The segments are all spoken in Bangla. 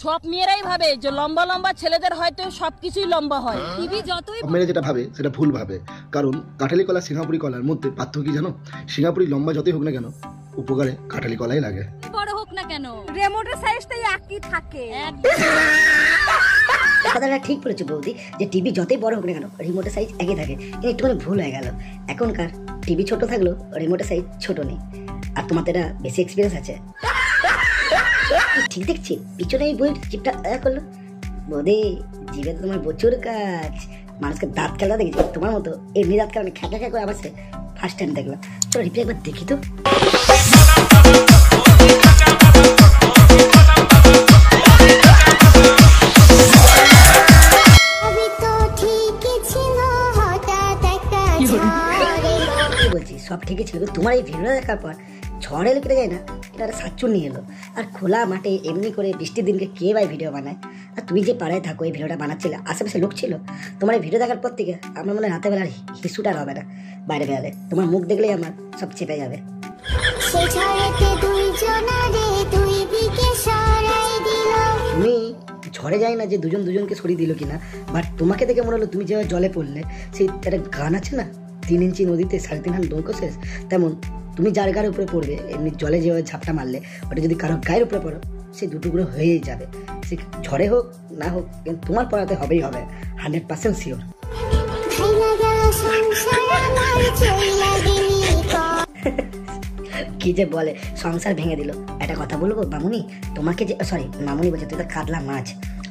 সব মেয়েরাই ভাবে যে লম্বা লম্বা ছেলেদের হয়তো সবকিছুই লম্বা হয়। টিভি যতই মেয়েরা যেটা ভাবে সেটা ভুল ভাবে, কারণ কাঁঠালি কলা সিঙ্গাপুরি কলার মধ্যে পার্থক্য কি জানো? সিঙ্গাপুরি লম্বা যতই হোক না কেন উপকারে কাঁঠালি কলাই লাগে। বড় হোক না কেন রিমোটের সাইজটাই একই থাকে। কথাটা ঠিক বলেছো বৌদি, যে টিভি যতই বড় হোক না কেন রিমোটের সাইজ একই থাকে। কিন্তু একটুখানি ভুল হয়ে গেল, এখনকার টিভি ছোট থাকলেও রিমোটের সাইজ ছোট নেই। আর তোমার তো এটা বেশি এক্সপিরিয়েন্স আছে। ঠিক দেখছি পিছনে এই বইয়ের চিপটা করলো। বৌদি জিভে তো তোমার প্রচুর কাজ, মানুষকে দাঁত খেলা দেখেছি তোমার মতো এমনি দাঁত খেলা খ্যাঁকা খ্যাঁ করে আবার ফার্স্ট টাইম দেখলাম। চলো রিপ্লাই একবার দেখি তো। বলছি সব ঠিকই ছিল, তোমার এই ভিডিওটা দেখার পর ঝড় এলো কেটে যায় না, এটা একটা সাচ্চুন্নি এলো। আর খোলা মাঠে এমনি করে বৃষ্টির দিনকে কে ভাই ভিডিও বানায়? আর তুমি যে পাড়ায় থাকো এই ভিডিওটা বানাচ্ছিলে, আশেপাশে লোক ছিল? তোমার এই ভিডিও দেখার পর থেকে আমার মনে হয় রাতে বেলার হিসুটা হবে না, বাইরে বেরালে তোমার মুখ দেখলেই আমার সব চেপে যাবে। তুমি ঝড়ে যায় না যে দুজন দুজনকে সরিয়ে দিল কিনা, বাট তোমাকে দেখে মনে হলো তুমি যেভাবে জলে পড়লে, সেই একটা গান আছে না 3 ইঞ্চি নদীতে 3.5 হাত নৌকো শেষ, তেমন তুমি যার গায়ের উপরে পড়বে এমনি জলে যেভাবে ঝাপটা মারলে, ওটা যদি কারো গায়ের উপরে পড়ো সে দুটুকরো হয়েই যাবে। সে ঝড়ে হোক না হোক, কিন্তু তোমার পড়াতে হবেই হবে, 100% শিওর। কি যে বলে সংসার ভেঙে দিল। একটা কথা বলবো মামুনি, তোমাকে যে সরি মামুনি বলছে, তুই তো কাতলা মাছ,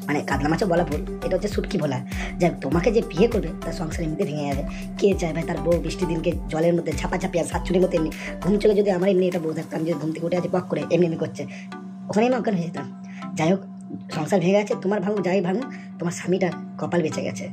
মানে কাতলা মাছও বলা ভুল, এটা হচ্ছে শুটকি বলা। যাক তোমাকে যে বিয়ে করবে তার সংসার এমনিতে ভেঙে যাবে। কে চাইবে তার বউ বৃষ্টির দিনকে জলের মধ্যে ঝাপাঝাপি আর সাতচুরির মতো এমনি ঘুম চলে, যদি আমার এমনি এটা বউ থাকতাম যে ঘুম থেকে উঠে আছে পক করে এমনি এমনি করছে, ওখানেই আমি অজ্ঞান হয়ে যেতাম। যাই হোক সংসার ভেঙে গেছে, তোমার ভাঙুক যাই ভাঙুক, তোমার স্বামীটা কপাল বেঁচে গেছে।